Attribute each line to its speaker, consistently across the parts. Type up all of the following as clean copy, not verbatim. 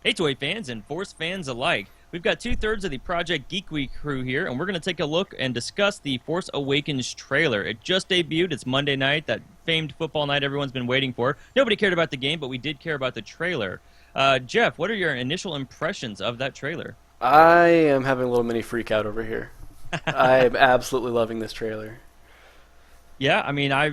Speaker 1: Hey, Toy fans and Force fans alike. We've got two-thirds of the Project Geek Week crew here, and we're going to take a look and discuss the Force Awakens trailer. It just debuted. It's Monday night, that famed football night everyone's been waiting for. Nobody cared about the game, but we did care about the trailer. Jeff, what are your initial impressions of that trailer?
Speaker 2: I am having a little mini freak out over here. I am absolutely loving this trailer.
Speaker 1: Yeah, I mean, I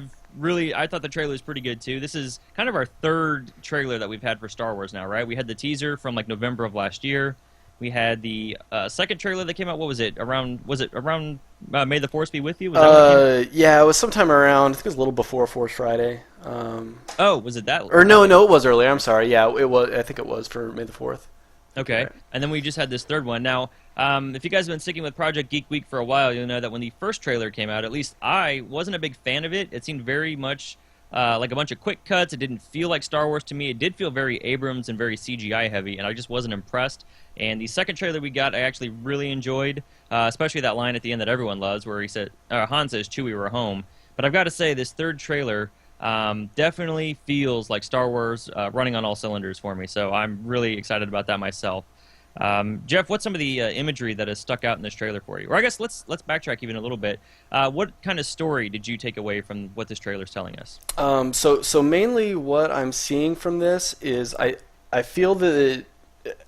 Speaker 1: thought the trailer was pretty good too. This is kind of our third trailer that we've had for Star Wars now, right? We had the teaser from like November of last year. We had the second trailer that came out. What was it? Was it around May the Force Be With You? Was that
Speaker 2: yeah, it was sometime around, I think it was a little before Force Friday.
Speaker 1: Oh, was it that?
Speaker 2: Or no, it was earlier. I'm sorry. Yeah, it was. I think it was for May the 4th.
Speaker 1: Okay, right. And then we just had this third one. Now, if you guys have been sticking with Project Geek Week for a while, you'll know that when the first trailer came out, at least I wasn't a big fan of it. It seemed very much like a bunch of quick cuts. It didn't feel like Star Wars to me. It did feel very Abrams and very CGI heavy, and I just wasn't impressed. And the second trailer we got, I actually really enjoyed, especially that line at the end that everyone loves where Han says, "Chewie, we're home." But I've got to say, this third trailer definitely feels like Star Wars running on all cylinders for me, so I'm really excited about that myself. Jeff, what's some of the imagery that has stuck out in this trailer for you? Or I guess let's backtrack even a little bit. What kind of story did you take away from what this trailer is telling us?
Speaker 2: So mainly what I'm seeing from this is I feel that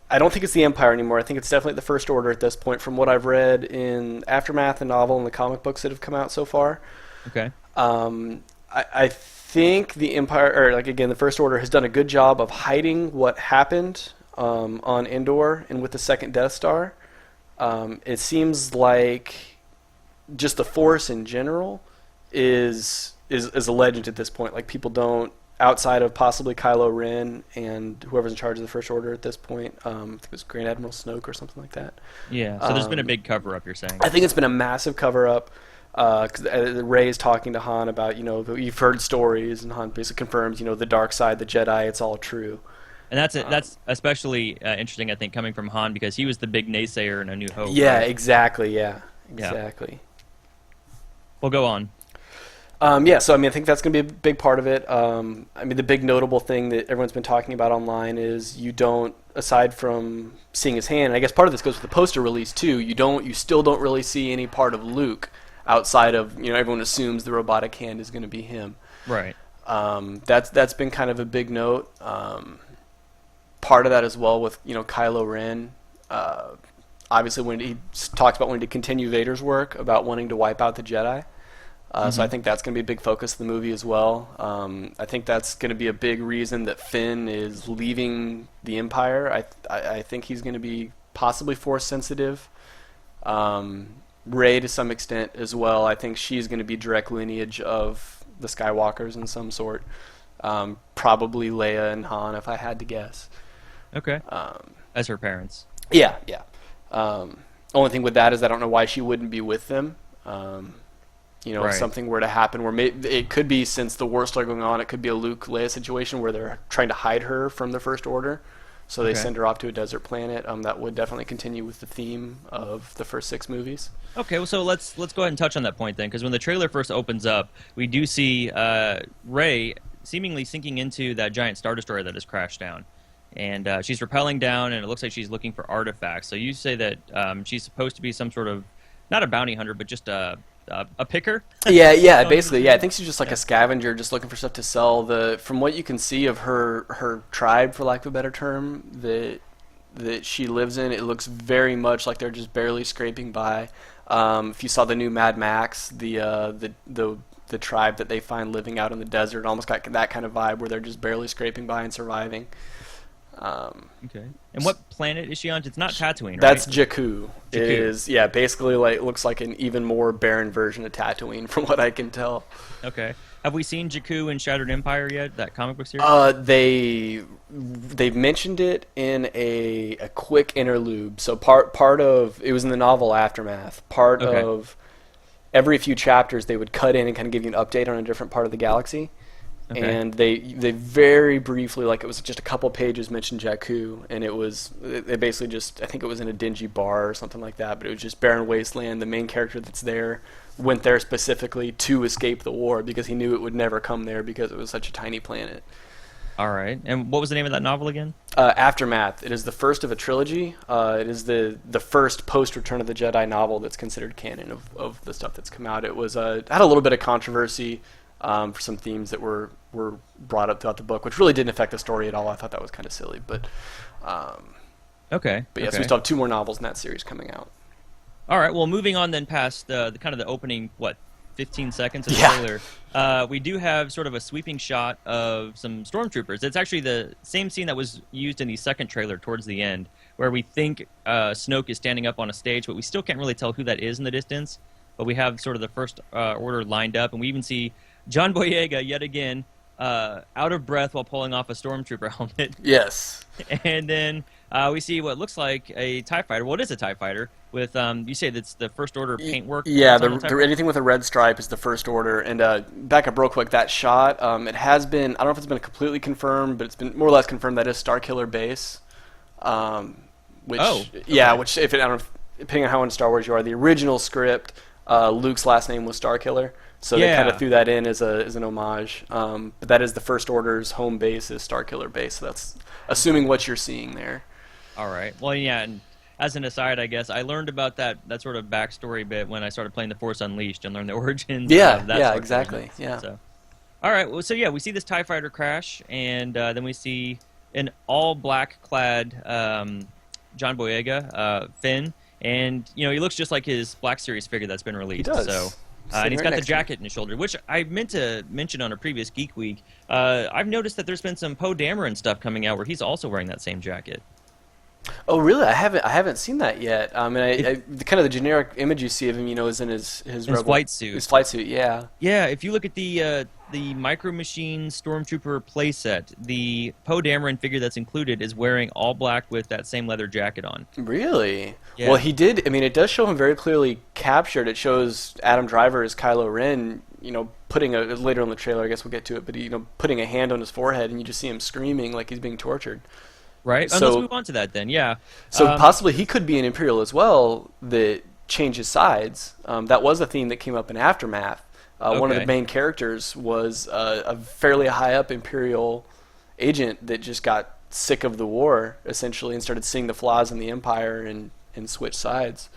Speaker 2: I don't think it's the Empire anymore. I think it's definitely the First Order at this point from what I've read in Aftermath, the novel, and the comic books that have come out so far.
Speaker 1: Okay.
Speaker 2: I think the Empire, or like again, the First Order has done a good job of hiding what happened on Endor and with the second Death Star. It seems like just the Force in general is a legend at this point. Like people don't, outside of possibly Kylo Ren and whoever's in charge of the First Order at this point, I think it was Grand Admiral Snoke or something like that.
Speaker 1: Yeah, so there's been a big cover-up, you're saying.
Speaker 2: I think it's been a massive cover-up. Because Rey's talking to Han about, you've heard stories, and Han basically confirms, the dark side, the Jedi, it's all true.
Speaker 1: And that's especially interesting, I think, coming from Han, because he was the big naysayer in A New Hope.
Speaker 2: Yeah,
Speaker 1: right?
Speaker 2: exactly, yeah. Exactly.
Speaker 1: Well, go on.
Speaker 2: So I think that's going to be a big part of it. The big notable thing that everyone's been talking about online is you don't, aside from seeing his hand, and I guess part of this goes with the poster release too, you still don't really see any part of Luke outside of, everyone assumes the robotic hand is going to be him.
Speaker 1: Right.
Speaker 2: That's been kind of a big note. Part of that as well with, Kylo Ren. Obviously, when he talks about wanting to continue Vader's work about wanting to wipe out the Jedi. So I think that's going to be a big focus of the movie as well. I think that's going to be a big reason that Finn is leaving the Empire. I think he's going to be possibly Force sensitive. Rey to some extent as well. I think she's going to be direct lineage of the Skywalkers in some sort. Probably Leia and Han, if I had to guess.
Speaker 1: Okay. As her parents.
Speaker 2: Yeah. Only thing with that is I don't know why she wouldn't be with them. Right. If something were to happen where it could be, since the wars are going on, it could be a Luke-Leia situation where they're trying to hide her from the First Order. So they send her off to a desert planet. That would definitely continue with the theme of the first 6 movies.
Speaker 1: Okay, well, so let's go ahead and touch on that point then, because when the trailer first opens up, we do see Rey seemingly sinking into that giant Star Destroyer that has crashed down. And she's rappelling down, and it looks like she's looking for artifacts. So you say that she's supposed to be some sort of, not a bounty hunter, but just a picker?
Speaker 2: Yeah, basically, yeah. I think she's just like a scavenger, just looking for stuff to sell. From what you can see of her tribe, for lack of a better term, that she lives in, it looks very much like they're just barely scraping by. If you saw the new Mad Max, the tribe that they find living out in the desert, almost got that kind of vibe where they're just barely scraping by and surviving.
Speaker 1: Okay. And what planet is she on? It's not Tatooine, right?
Speaker 2: That's Jakku. It is, basically looks like an even more barren version of Tatooine from what I can tell.
Speaker 1: Okay. Have we seen Jakku in Shattered Empire yet, that comic book series?
Speaker 2: They've mentioned it in a quick interlude. So part of, it was in the novel Aftermath. Part of every few chapters they would cut in and kind of give you an update on a different part of the galaxy. Okay. And they very briefly, like it was just a couple pages, mentioned Jakku, and they basically just, I think it was in a dingy bar or something like that, but it was just barren wasteland. The main character that's there went there specifically to escape the war because he knew it would never come there because it was such a tiny planet.
Speaker 1: All right. And what was the name of that novel again?
Speaker 2: Aftermath. It is the first of a trilogy. It is the first post Return of the Jedi novel that's considered canon of the stuff that's come out. It was had a little bit of controversy for some themes that were brought up throughout the book, which really didn't affect the story at all. I thought that was kind of silly, but
Speaker 1: okay.
Speaker 2: But yes,
Speaker 1: okay.
Speaker 2: we still have 2 more novels in that series coming out.
Speaker 1: All right. Well, moving on then past the kind of the opening 15 seconds of the
Speaker 2: Yeah.
Speaker 1: trailer, we do have sort of a sweeping shot of some stormtroopers. It's actually the same scene that was used in the second trailer towards the end, where we think Snoke is standing up on a stage, but we still can't really tell who that is in the distance. But we have sort of the first order lined up, and we even see John Boyega yet again out of breath while pulling off a stormtrooper helmet.
Speaker 2: Yes.
Speaker 1: And then we see what looks like a TIE fighter. Well, it is a TIE fighter with, you say that's the First Order paintwork?
Speaker 2: Yeah,
Speaker 1: that's on the
Speaker 2: anything with a red stripe is the First Order. And back up real quick, that shot, it has been, I don't know if it's been completely confirmed, but it's been more or less confirmed that is Starkiller Base. Which, yeah, which, I don't know, depending on how in Star Wars you are, the original script, Luke's last name was Starkiller. So they kind of threw that in as an homage. But that is the First Order's home base is Starkiller Base. So that's assuming what you're seeing there.
Speaker 1: All right. Well, yeah, and as an aside, I guess, I learned about that sort of backstory bit when I started playing The Force Unleashed and learned the origins of that sort of
Speaker 2: exactly.
Speaker 1: event.
Speaker 2: Yeah.
Speaker 1: So, all right. Well, so yeah, we see this TIE fighter crash, and then we see an all-black clad John Boyega, Finn, and, you know, he looks just like his Black Series figure that's been released.
Speaker 2: He does.
Speaker 1: So, and he's got the jacket in his shoulder, which I meant to mention on a previous Geek Week. I've noticed that there's been some Poe Dameron stuff coming out where he's also wearing that same jacket.
Speaker 2: Oh, really? I haven't seen that yet. The kind of the generic image you see of him, you know, is in his
Speaker 1: flight suit.
Speaker 2: His flight suit, yeah.
Speaker 1: Yeah, if you look at the Micro Machine Stormtrooper playset, the Poe Dameron figure that's included is wearing all black with that same leather jacket on.
Speaker 2: Really?
Speaker 1: Yeah.
Speaker 2: Well, he did. I mean, it does show him very clearly captured. It shows Adam Driver as Kylo Ren, you know, putting later in the trailer, I guess we'll get to it, but putting a hand on his forehead, and you just see him screaming like he's being tortured.
Speaker 1: Right.
Speaker 2: So,
Speaker 1: let's move on to that then. Yeah.
Speaker 2: So possibly he could be an Imperial as well that changes sides. That was a theme that came up in Aftermath. One of the main characters was a fairly high up Imperial agent that just got sick of the war, essentially, and started seeing the flaws in the Empire and switched sides.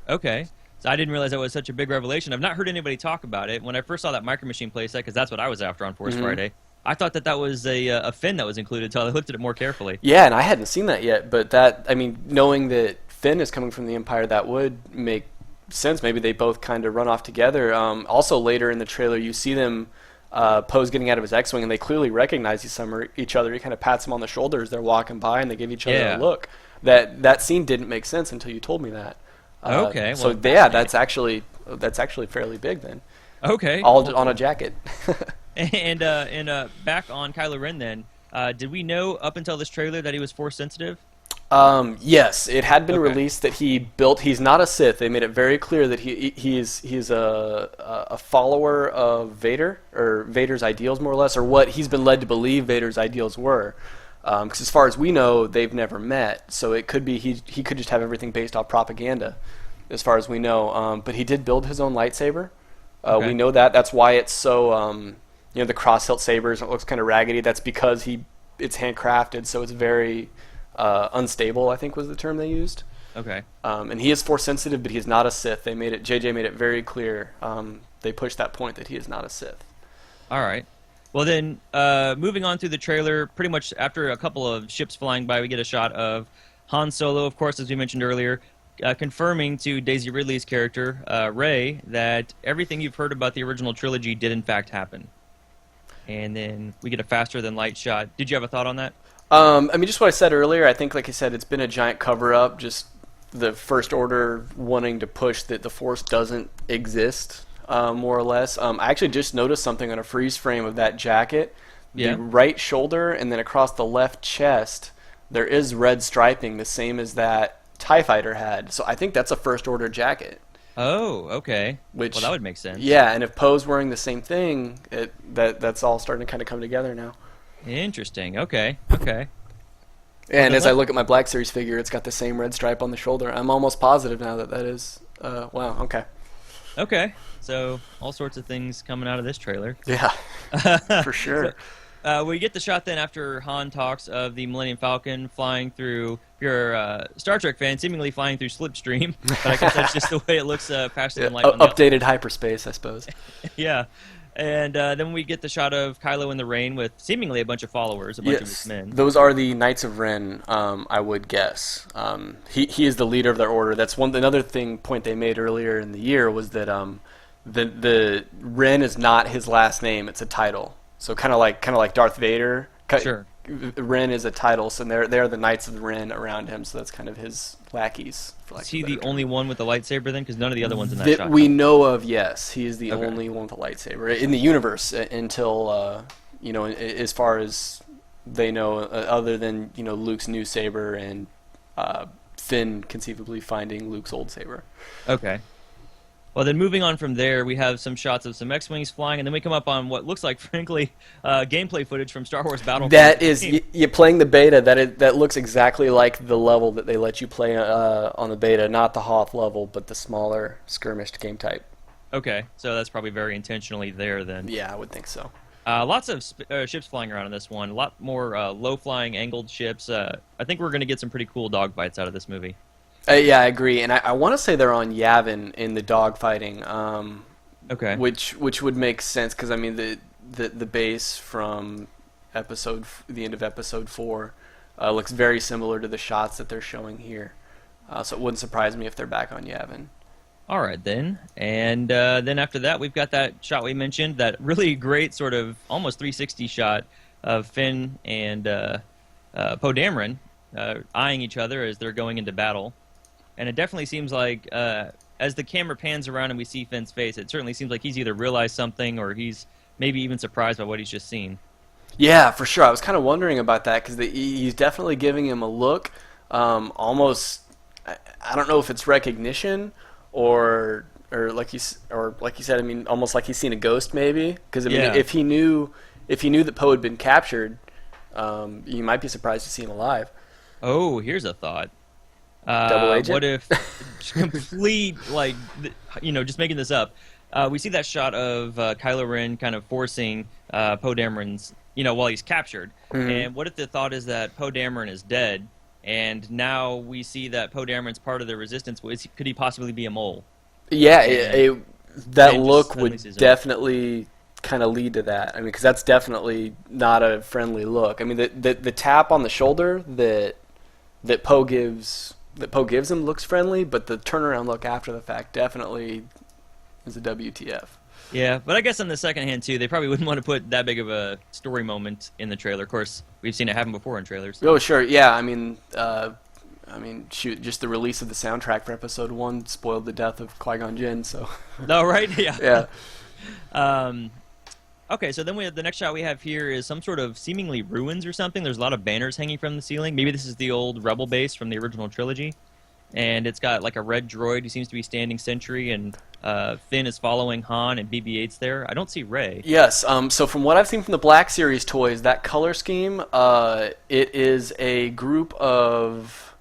Speaker 1: Okay. So I didn't realize that was such a big revelation. I've not heard anybody talk about it. When I first saw that Micro Machine playset, because that's what I was after on Force Friday, I thought that was a Finn that was included until I looked at it more carefully.
Speaker 2: Yeah, and I hadn't seen that yet, but knowing that Finn is coming from the Empire, that would make sense. Maybe they both kind of run off together. Also, later in the trailer, you see them, Poe's getting out of his X-Wing, and they clearly recognize each other. He kind of pats them on the shoulder as they're walking by, and they give each other a look. That scene didn't make sense until you told me that.
Speaker 1: Okay.
Speaker 2: So yeah, that's actually fairly big then.
Speaker 1: Okay.
Speaker 2: All on a jacket.
Speaker 1: And back on Kylo Ren then, did we know up until this trailer that he was Force sensitive?
Speaker 2: Yes, it had been released that he's not a Sith. They made it very clear that he's a follower of Vader, or Vader's ideals more or less, or what he's been led to believe Vader's ideals were. Because as far as we know, they've never met, so it could be he could just have everything based off propaganda, as far as we know. But he did build his own lightsaber. We know that. That's why it's so. The cross-hilt sabers, it looks kind of raggedy. That's because it's handcrafted, so it's very unstable, I think was the term they used.
Speaker 1: Okay.
Speaker 2: And he is Force sensitive, but he's not a Sith. JJ made it very clear. They pushed that point that he is not a Sith.
Speaker 1: All right. Well then, moving on through the trailer, pretty much after a couple of ships flying by, we get a shot of Han Solo, of course, as we mentioned earlier, confirming to Daisy Ridley's character, Rey, that everything you've heard about the original trilogy did in fact happen. And then we get a faster-than-light shot. Did you have a thought on that?
Speaker 2: Just what I said earlier. I think, like I said, it's been a giant cover-up, just the First Order wanting to push that the Force doesn't exist, more or less. I actually just noticed something on a freeze frame of that jacket.
Speaker 1: Yeah.
Speaker 2: The right shoulder and then across the left chest, there is red striping, the same as that TIE fighter had. So I think that's a First Order jacket.
Speaker 1: Oh, okay. Well, that would make sense.
Speaker 2: Yeah, and if Poe's wearing the same thing, that's all starting to kind of come together now.
Speaker 1: Interesting. Okay.
Speaker 2: And as I look at my Black Series figure, it's got the same red stripe on the shoulder. I'm almost positive now that is... wow, okay.
Speaker 1: Okay. So, all sorts of things coming out of this trailer.
Speaker 2: Yeah, for sure.
Speaker 1: We get the shot then after Han talks of the Millennium Falcon flying through, if you're a Star Trek fan, seemingly flying through slipstream. But I guess that's just the way it looks past the light.
Speaker 2: Updated hyperspace, I suppose.
Speaker 1: Yeah. And then we get the shot of Kylo in the rain with seemingly a bunch of followers, a bunch of his men.
Speaker 2: Those are the Knights of Ren, I would guess. He is the leader of their order. That's another point they made earlier in the year was that the Ren is not his last name; it's a title. So kind of like Darth Vader.
Speaker 1: Sure.
Speaker 2: Ren is a title, so they're the Knights of Ren around him. So that's kind of his lackeys.
Speaker 1: Is he the only one with the lightsaber then? Because none of the other ones in that shot.
Speaker 2: We know of, yes, he is the only one with a lightsaber in the universe until as far as they know, other than Luke's new saber and Finn conceivably finding Luke's old saber.
Speaker 1: Okay. Well, then moving on from there, we have some shots of some X-Wings flying, and then we come up on what looks like, frankly, gameplay footage from Star Wars Battlefront.
Speaker 2: That is, you're playing the beta, that looks exactly like the level that they let you play on the beta, not the Hoth level, but the smaller skirmished game type.
Speaker 1: Okay, so that's probably very intentionally there then.
Speaker 2: Yeah, I would think so.
Speaker 1: Lots of ships flying around in this one, a lot more low-flying angled ships. I think we're going to get some pretty cool dogfights out of this movie.
Speaker 2: Yeah, I agree, and I want to say they're on Yavin in the dogfighting.
Speaker 1: Okay.
Speaker 2: Which would make sense because I mean the base from the end of episode 4 looks very similar to the shots that they're showing here, so it wouldn't surprise me if they're back on Yavin.
Speaker 1: All right then, and then after that we've got that shot we mentioned, that really great sort of almost 360 shot of Finn and Poe Dameron eyeing each other as they're going into battle. And it definitely seems like, as the camera pans around and we see Finn's face, it certainly seems like he's either realized something or he's maybe even surprised by what he's just seen.
Speaker 2: Yeah, for sure. I was kind of wondering about that because he's definitely giving him a look, almost. I don't know if it's recognition or like you said. I mean, almost like he's seen a ghost, maybe. Because I mean, if he knew that Poe had been captured, you might be surprised to see him alive.
Speaker 1: Oh, here's a thought.
Speaker 2: Double agent?
Speaker 1: What if complete, just making this up, we see that shot of Kylo Ren kind of forcing Poe Dameron's, while he's captured. Mm-hmm. And what if the thought is that Poe Dameron is dead, and now we see that Poe Dameron's part of the resistance? Could he possibly be a mole?
Speaker 2: Yeah, that look would definitely kind of lead to that. I mean, because that's definitely not a friendly look. I mean, the tap on the shoulder that Poe gives him looks friendly, but the turnaround look after the fact definitely is a WTF.
Speaker 1: Yeah, but I guess on the second hand too, they probably wouldn't want to put that big of a story moment in the trailer. Of course, we've seen it happen before in trailers.
Speaker 2: Oh, sure, yeah. I mean, shoot, just the release of the soundtrack for Episode 1 spoiled the death of Qui-Gon Jinn. So.
Speaker 1: No, right? Yeah.
Speaker 2: Yeah.
Speaker 1: Okay, so then the next shot we have here is some sort of seemingly ruins or something. There's a lot of banners hanging from the ceiling. Maybe this is the old Rebel base from the original trilogy. And it's got like a red droid who seems to be standing sentry, and Finn is following Han, and BB-8's there. I don't see Rey.
Speaker 2: Yes, so from what I've seen from the Black Series toys, that color scheme, it is a group of,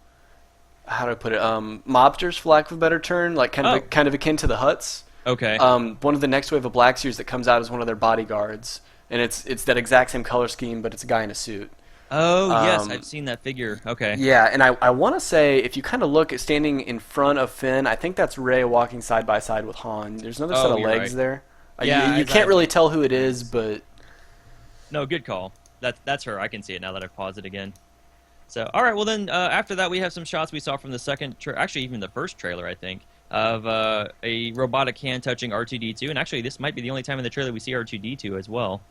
Speaker 2: how do I put it, mobsters, for lack of a better term, like kind of akin to the Hutts.
Speaker 1: Okay.
Speaker 2: One of the next wave of Black Series that comes out is one of their bodyguards, and it's that exact same color scheme, but it's a guy in a suit.
Speaker 1: Oh, yes, I've seen that figure. Okay.
Speaker 2: Yeah, and I want to say, if you kind of look at standing in front of Finn, I think that's Rey walking side by side with Han. There's another set of legs there.
Speaker 1: Yeah,
Speaker 2: you can't really tell who it is, but...
Speaker 1: No, good call. That's her. I can see it now that I've paused it again. So, all right, well then, after that we have some shots we saw from the second, actually even the first trailer, I think, of a robotic hand touching R2-D2, and actually this might be the only time in the trailer we see R2-D2 as well.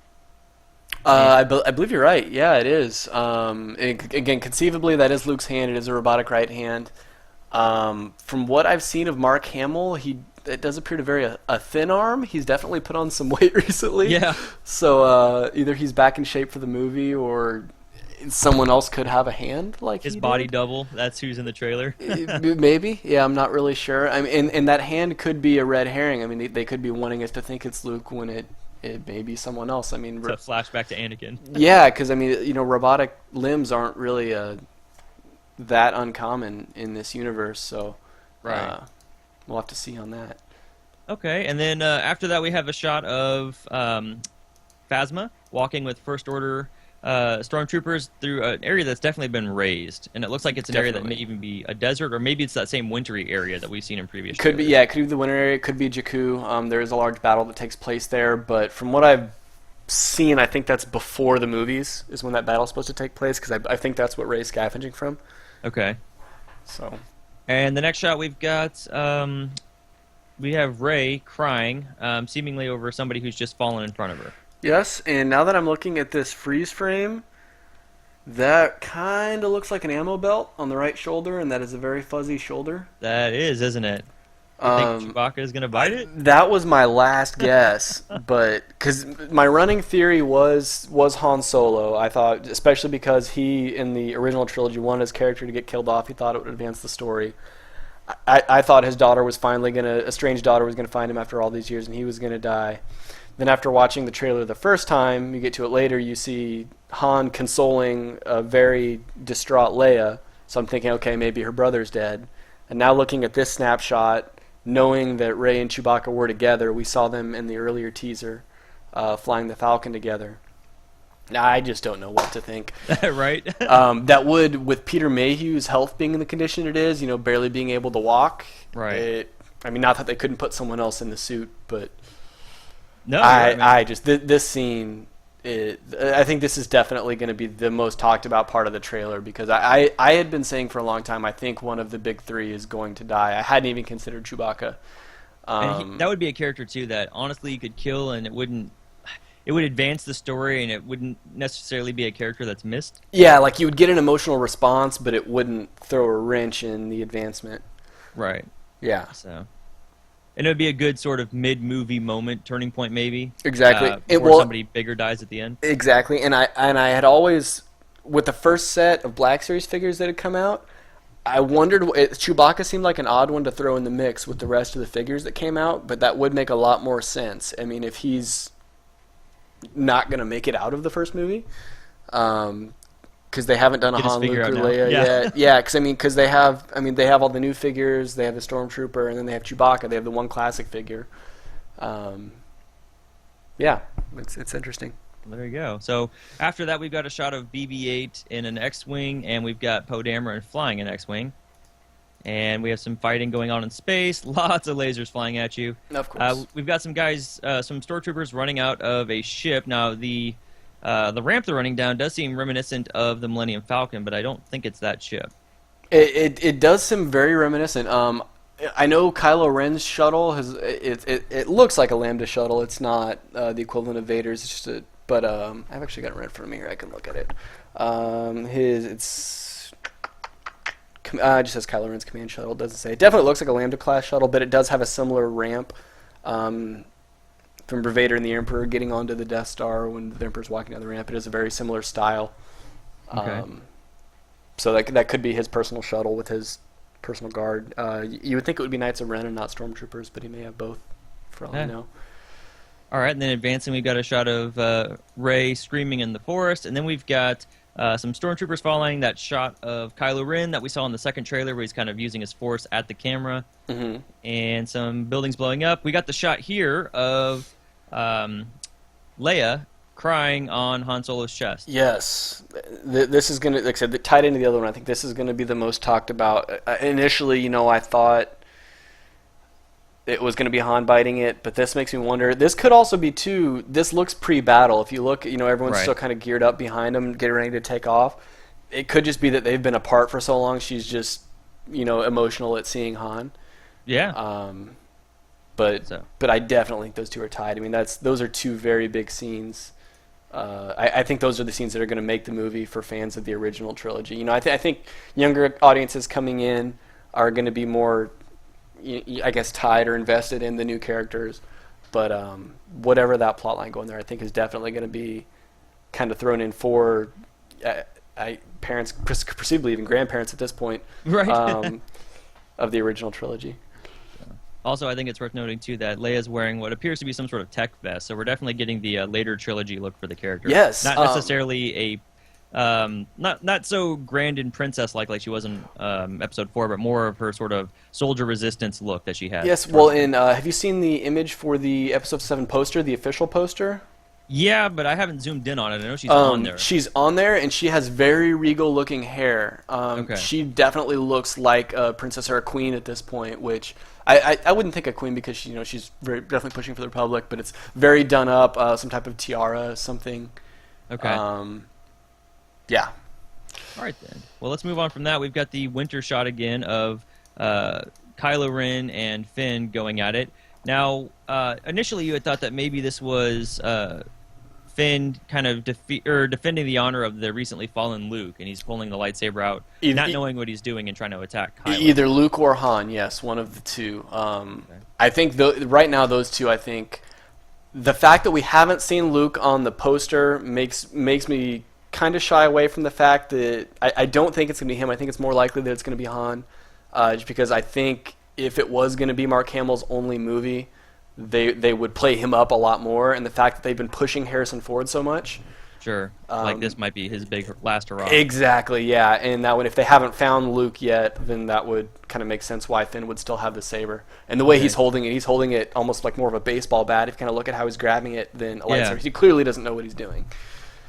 Speaker 2: I believe you're right. Yeah, it is. Again, conceivably, that is Luke's hand. It is a robotic right hand. From what I've seen of Mark Hamill, it does appear to vary a thin arm. He's definitely put on some weight recently.
Speaker 1: Yeah.
Speaker 2: So either he's back in shape for the movie, or someone else could have a hand like
Speaker 1: his body double. That's who's in the trailer.
Speaker 2: Maybe. Yeah, I'm not really sure. I mean, and that hand could be a red herring. I mean, they could be wanting us to think it's Luke when it may be someone else. I mean,
Speaker 1: it's a flashback to Anakin.
Speaker 2: Yeah, because I mean, robotic limbs aren't really that uncommon in this universe. So,
Speaker 1: right.
Speaker 2: We'll have to see on that.
Speaker 1: Okay, and then after that we have a shot of Phasma Phasma walking with First Order stormtroopers through an area that's definitely been raised, and it looks like it's an area that may even be a desert, or maybe it's that same wintry area that we've seen in previous.
Speaker 2: Could be, yeah, it could be the winter area. It could be Jakku. There is a large battle that takes place there, but from what I've seen, I think that's before the movies is when that battle's supposed to take place, because I think that's what Rey's scavenging from.
Speaker 1: Okay.
Speaker 2: So.
Speaker 1: And the next shot we've got, we have Rey crying, seemingly over somebody who's just fallen in front of her.
Speaker 2: Yes, and now that I'm looking at this freeze frame, that kind of looks like an ammo belt on the right shoulder, and that is a very fuzzy shoulder.
Speaker 1: That is, isn't it? You think Chewbacca is going to bite it?
Speaker 2: That was my last guess, but because my running theory was Han Solo. I thought, especially because he, in the original trilogy, wanted his character to get killed off. He thought it would advance the story. I thought his daughter was finally a strange daughter was going to find him after all these years, and he was going to die. Then after watching the trailer the first time, you get to it later, you see Han consoling a very distraught Leia. So I'm thinking, okay, maybe her brother's dead. And now looking at this snapshot, knowing that Rey and Chewbacca were together, we saw them in the earlier teaser flying the Falcon together. Now, I just don't know what to think.
Speaker 1: Right?
Speaker 2: That would, with Peter Mayhew's health being in the condition it is, barely being able to walk.
Speaker 1: Right.
Speaker 2: Not that they couldn't put someone else in the suit, but...
Speaker 1: No,
Speaker 2: this scene, I think this is definitely going to be the most talked about part of the trailer, because I had been saying for a long time, I think one of the big three is going to die. I hadn't even considered Chewbacca.
Speaker 1: And that would be a character too that honestly you could kill and it would advance the story, and it wouldn't necessarily be a character that's missed.
Speaker 2: Yeah, like you would get an emotional response, but it wouldn't throw a wrench in the advancement.
Speaker 1: Right.
Speaker 2: Yeah.
Speaker 1: So. And it would be a good sort of mid-movie moment, turning point maybe.
Speaker 2: Exactly.
Speaker 1: Before somebody bigger dies at the end.
Speaker 2: Exactly. And I had always, with the first set of Black Series figures that had come out, I wondered, Chewbacca seemed like an odd one to throw in the mix with the rest of the figures that came out, but that would make a lot more sense. I mean, if he's not going to make it out of the first movie, because they haven't done a Han, Luke, or Leia yet. Yeah, because they have all the new figures, they have the Stormtrooper, and then they have Chewbacca. They have the one classic figure. Yeah, it's interesting.
Speaker 1: There you go. So after that, we've got a shot of BB-8 in an X-wing, and we've got Poe Dameron flying an X-wing, and we have some fighting going on in space. Lots of lasers flying at you.
Speaker 2: Of course.
Speaker 1: We've got some guys, some stormtroopers running out of a ship. Now the ramp they're running down does seem reminiscent of the Millennium Falcon, but I don't think it's that ship.
Speaker 2: It does seem very reminiscent. I know Kylo Ren's shuttle it looks like a Lambda shuttle. It's not the equivalent of Vader's. It's just but I've actually got it right in front of me here. I can look at it. It just says Kylo Ren's command shuttle. It doesn't say. It definitely looks like a Lambda class shuttle, but it does have a similar ramp. From Vader and the Emperor getting onto the Death Star when the Emperor's walking down the ramp. It is a very similar style.
Speaker 1: Okay.
Speaker 2: So that could be his personal shuttle with his personal guard. You would think it would be Knights of Ren and not Stormtroopers, but he may have both, for all I know.
Speaker 1: All right, and then advancing, we've got a shot of Rey screaming in the forest, and then we've got some Stormtroopers following that shot of Kylo Ren that we saw in the second trailer where he's kind of using his force at the camera, and some buildings blowing up. We got the shot here of Leia crying on Han Solo's chest.
Speaker 2: Yes. This is going to, like I said, tied into the other one, I think this is going to be the most talked about. Initially, I thought it was going to be Han biting it, but this makes me wonder. This could also be, too, this looks pre-battle. If you look, everyone's still kind of geared up behind him, getting ready to take off. It could just be that they've been apart for so long, she's just, emotional at seeing Han.
Speaker 1: Yeah.
Speaker 2: But I definitely think those two are tied. I mean, those are two very big scenes. I think those are the scenes that are going to make the movie for fans of the original trilogy. I think younger audiences coming in are going to be more, I guess, tied or invested in the new characters. But whatever that plot line going there, I think is definitely going to be kind of thrown in for parents, presumably even grandparents at this point,
Speaker 1: right.
Speaker 2: of the original trilogy.
Speaker 1: Also, I think it's worth noting, too, that Leia's wearing what appears to be some sort of tech vest, so we're definitely getting the later trilogy look for the character.
Speaker 2: Yes.
Speaker 1: Not necessarily not so grand and princess-like she was in Episode 4, but more of her sort of soldier resistance look that she had.
Speaker 2: Yes, well, have you seen the image for the Episode 7 poster, the official poster?
Speaker 1: Yeah, but I haven't zoomed in on it. I know she's on there.
Speaker 2: She's on there, and she has very regal-looking hair.
Speaker 1: Okay.
Speaker 2: She definitely looks like a princess or a queen at this point, which I wouldn't think a queen because she's very definitely pushing for the Republic, but it's very done up, some type of tiara, something.
Speaker 1: Okay.
Speaker 2: Yeah.
Speaker 1: All right then. Well, let's move on from that. We've got the winter shot again of Kylo Ren and Finn going at it. Now, initially you had thought that maybe this was Finn kind of defending the honor of the recently fallen Luke, and he's pulling the lightsaber out, not knowing what he's doing and trying to attack Kylo.
Speaker 2: Either Luke or Han, yes, one of the two. Okay. I think right now those two, I think the fact that we haven't seen Luke on the poster makes me kind of shy away from the fact that I don't think it's going to be him. I think it's more likely that it's going to be Han, just because I think if it was going to be Mark Hamill's only movie, they would play him up a lot more. And the fact that they've been pushing Harrison Ford so much.
Speaker 1: Sure. Like this might be his big last hurrah.
Speaker 2: Exactly, yeah. And that would, if they haven't found Luke yet, then that would kind of make sense why Finn would still have the saber. And the way he's holding it almost like more of a baseball bat. If you kind of look at how he's grabbing it than a lightsaber. He clearly doesn't know what he's doing.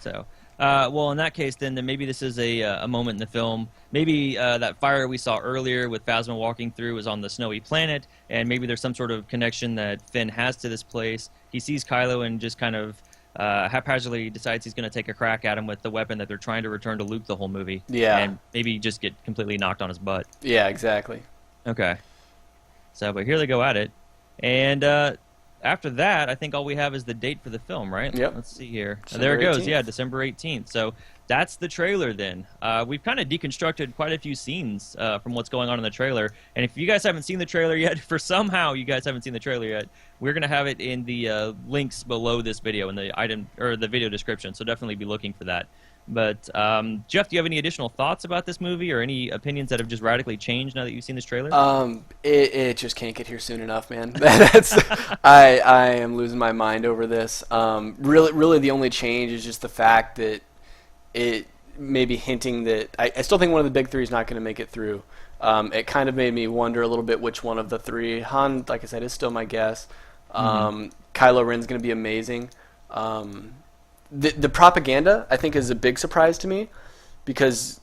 Speaker 1: So, well, in that case, then maybe this is a moment in the film. Maybe that fire we saw earlier with Phasma walking through is on the snowy planet, and maybe there's some sort of connection that Finn has to this place. He sees Kylo and just kind of haphazardly decides he's going to take a crack at him with the weapon that they're trying to return to Luke the whole movie.
Speaker 2: Yeah.
Speaker 1: And maybe just get completely knocked on his butt.
Speaker 2: Yeah, exactly.
Speaker 1: Okay. So, but here they go at it. And after that, I think all we have is the date for the film, right?
Speaker 2: Yep.
Speaker 1: Let's see here.
Speaker 2: December
Speaker 1: There it goes.
Speaker 2: 18th.
Speaker 1: Yeah, December 18th. So that's the trailer then. We've kind of deconstructed quite a few scenes from what's going on in the trailer. And if you guys haven't seen the trailer yet, for somehow you guys haven't seen the trailer yet, we're going to have it in the links below this video in the item or the video description. So definitely be looking for that. But Jeff, do you have any additional thoughts about this movie or any opinions that have just radically changed now that you've seen this trailer?
Speaker 2: It just can't get here soon enough, man. I am losing my mind over this. Really, the only change is just the fact that it may be hinting that I still think one of the big three is not going to make it through. It kind of made me wonder a little bit which one of the three. Han, like I said, is still my guess. Kylo Ren's going to be amazing. The propaganda, I think, is a big surprise to me because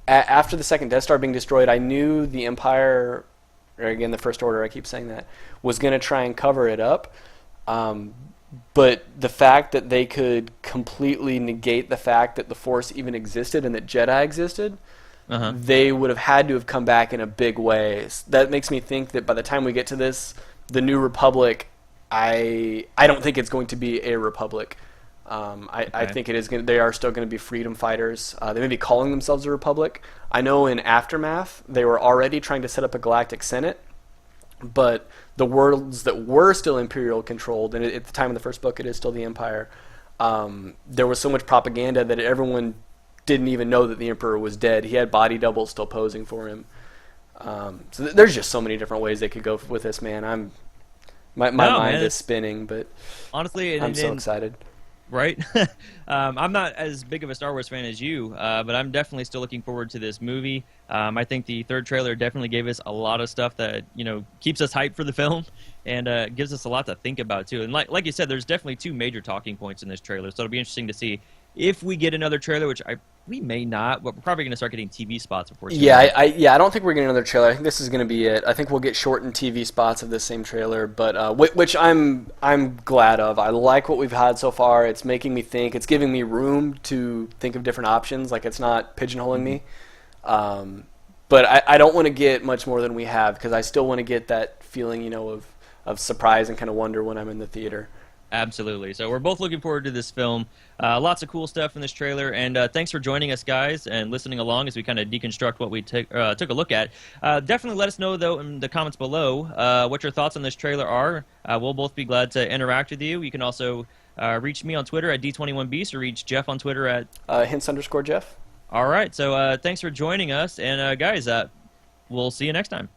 Speaker 2: after the second Death Star being destroyed, I knew the Empire, or again, the First Order, I keep saying that, was going to try and cover it up. But the fact that they could completely negate the fact that the Force even existed and that Jedi existed, they would have had to have come back in a big way. That makes me think that by the time we get to this, the New Republic, I don't think it's going to be a Republic. I think it is. They are still going to be freedom fighters. They may be calling themselves a republic. I know in Aftermath they were already trying to set up a galactic senate, but the worlds that were still imperial controlled, and at the time of the first book, it is still the Empire. There was so much propaganda that everyone didn't even know that the Emperor was dead. He had body doubles still posing for him. So there's just so many different ways they could go with this, man. My mind is spinning, but
Speaker 1: honestly,
Speaker 2: I'm so excited.
Speaker 1: Right? I'm not as big of a Star Wars fan as you, but I'm definitely still looking forward to this movie. I think the third trailer definitely gave us a lot of stuff that keeps us hyped for the film and gives us a lot to think about too. And like you said, there's definitely two major talking points in this trailer, so it'll be interesting to see if we get another trailer, which we may not, but we're probably going to start getting TV spots before.
Speaker 2: I don't think we're getting another trailer. I think this is going to be it. I think we'll get shortened TV spots of this same trailer, but which I'm glad of. I like what we've had so far. It's making me think. It's giving me room to think of different options. Like it's not pigeonholing me. But I don't want to get much more than we have because I still want to get that feeling, of surprise and kind of wonder when I'm in the theater.
Speaker 1: Absolutely. So we're both looking forward to this film. Lots of cool stuff in this trailer. And thanks for joining us, guys, and listening along as we kind of deconstruct what we took a look at. Definitely let us know, though, in the comments below what your thoughts on this trailer are. We'll both be glad to interact with you. You can also reach me on Twitter at D21Beast or reach Jeff on Twitter at
Speaker 2: hints_Jeff.
Speaker 1: All right. So thanks for joining us. And, guys, we'll see you next time.